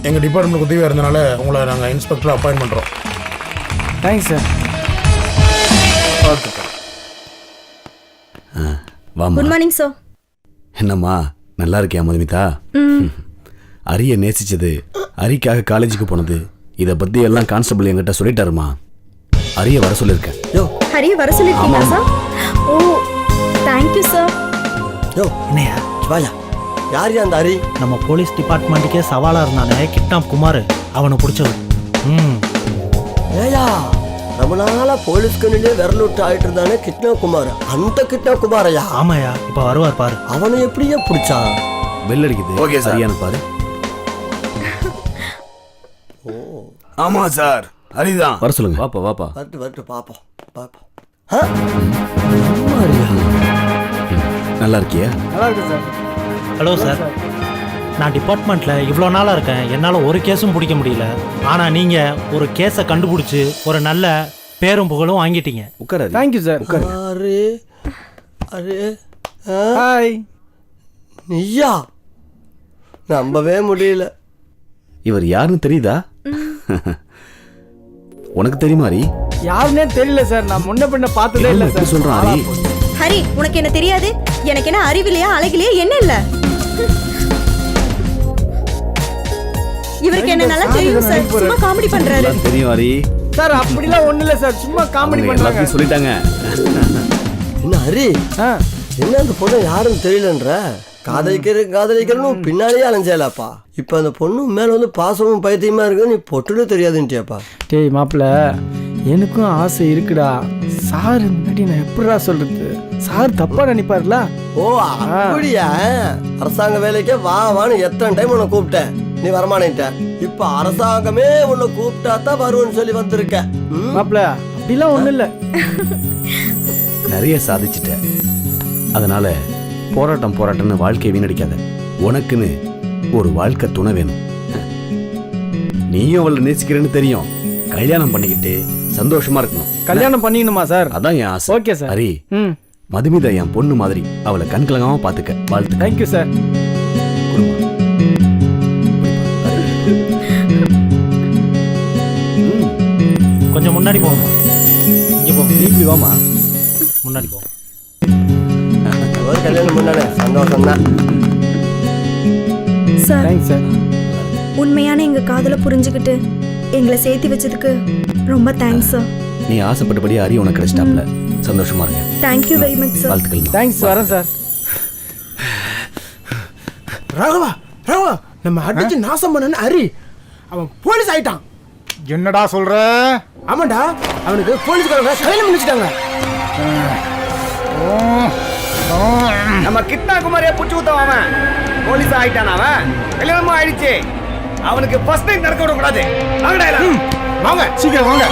எங்கள் டிபார்ட்மெண்ட் உதவியாக இருந்தனால உங்களை நாங்கள் இன்ஸ்பெக்டர் அப்பாயின்ட் பண்ணுறோம். Thanks sir. வாமா. Good morning sir. என்னம்மா நல்லா இருக்கியா மதுமிதா? அரிய நேசிச்சது, அரிக்காக காலேஜுக்கு போனது, இதை பற்றி எல்லாம் கான்ஸ்டபிள் என்கிட்ட சொல்லிட்டாருமா. அரிய வர சொல்லியிருக்கேன். யோ ஹரிய வர சொல்லிருக்கீங்களா சார்? ஓ தேங்க்யூ சார். யோ என்னையா வாயா, யார் அந்த ஹரி? நம்ம போலீஸ் டிபார்ட்மெண்ட்டுக்கே சவாலாக இருந்தானே கிட்னாப் குமார், அவனை பிடிச்சவன். ஏயா ரொம்ப நாளா போலீஸ் கண்ணிலே விரல் விட்டு ஆயிட்டு இருந்தானே கிட்னாப் குமார், அந்த கிட்னாப் குமாரையா? ஆமாயா, இப்போ வருவார் பாரு. அவனை எப்படியா பிடிச்சான்? பெல் அடிக்குது. Okay sir. சரியான பாரு. ஆமா சார், ஹரிதான். வர சொல்லுங்க. வாப்பா வாப்பா. வரட்டு வரட்டு பாப்போம் பாப்போம். நல்லா இருக்கியா? நல்லா இருக்கு சார். ஹலோ சார், நான் டிபார்ட்மெண்ட்டில் இவ்வளோ நாளாக இருக்கேன், என்னால் ஒரு கேஸும் பிடிக்க முடியல. ஆனால் நீங்கள் ஒரு கேஸை கண்டுபிடிச்சி ஒரு நல்ல பேரும் புகழும் வாங்கிட்டீங்க. உட்காரு. Thank you sir. Array array hi. நீயா? நம்பவே முடியல. இவர் யாருன்னு தெரியுதா? உனக்கு தெரியுமா ஹரி? யாருன்னே தெரியல சார், நான் முன்ன பின்ன பார்த்ததே இல்லை எப்படி சார். சொல்றான் ஹரி? ஹரி உனக்கு என்ன தெரியாது? எனக்கு என்ன அறிவிலையா அழகிலையா என்ன இல்ல? இவருக்கு என்ன நல்லா தெரியும் சார், சும்மா காமெடி பண்றாரு. எல்லாம் தெரியும் ஹரி. சார் அப்படிலாம் ஒன்றும் இல்லை சார், சும்மா காமெடி அவங்க பண்ணுறாங்க. எல்லாத்தையும் சொல்லிட்டாங்க. என்ன ஹரி, என்ன அந்த பொண்ணு யாருன்னு தெரியலன்ற? காதலிக்கிறன்னு பின்னாலேயே அலைஞ்சாலாப்பா. இப்ப அந்த பொண்ணு மேல வந்து பாசமும் பைத்தியமா இருக்கு, நீ பொட்டுன்னு தெரியாதுன்ட்டியாப்பா. டேய் மாப்பிள்ள, எனக்கும் ஆசை இருக்குடா. சார் முன்னாடி நான் எப்படிடா சொல்றது? சார் தப்பா நினைப்பாருல. ஓ அப்படியா? அரசாங்க வேலைக்கே வா வான்னு எத்தனை டைம் உன்னை கூப்பிட்டேன், நீ வரமானேட்ட. இப்ப அரசாங்கமே உன்னை கூப்பிட்டா தான் வருவேன்னு சொல்லி வந்திருக்க. மாப்பிள்ள அப்படிலாம் ஒண்ணும் இல்ல. நிறைய சாதிச்சிட்ட, அதனால போராட்டம்னு வாழ்க்கையை வீணடிக்காத. உனக்குன்னு ஒரு வாழ்க்கை துணை வேணும். நீயும் அவளை நேசிக்கிறேன்னு தெரியும். கல்யாணம் பண்ணிக்கிட்டு சந்தோஷமா இருக்கணும். கல்யாணம் பண்ணிக்கணுமா சார்? அதான் என் ஆசை. Okay sir. ஹரி, மதுமிதா என் பொண்ணு மாதிரி, அவளை கண்கலங்காம பாத்துக்க. வாழ்த்து. Thank you sir. கொஞ்சம் முன்னாடி போங்க. இங்கே போங்க. இப்படி வாமா. முன்னாடி போங்க. ஒரு கல்யாணம் முன்னாலே சந்தோஷம் தான். Sir thanks sir. உண்மையான எங்க காதலை புரிஞ்சுக்கிட்டு எங்களை சேர்த்து வச்சதுக்கு ரொம்ப தேங்க்ஸ் சார். நீ ஆசைப்பட்டபடி ஹரி உனக்கு கிடைச்சிட்டாப்ல. சந்தோஷமா இருங்க. Thank you very much sir. வாழ்த்துக்கள். தேங்க்ஸ், வரேன் சார். ராகவா ராகவா, நம்ம அடிச்சு நாசம் பண்ண ஹரி அவன் போலீஸ் ஆயிட்டான். என்னடா சொல்ற? ஆமாண்டா, அவனுக்கு போலீஸ்காரங்க கல்யாணம் பண்ணிச்சிட்டாங்க. நம்ம கிட்னா குமாரியா புடிச்சு ஊத்தவன் அவன் போலீஸ் ஆயிட்டான். அவன் கல்யாணமும் ஆயிடுச்சு. அவனுக்கு ஃபர்ஸ்ட் டைம் நடக்க விட கூடாது. வாங்கடா வாங்க சீக்கிரம் வாங்க.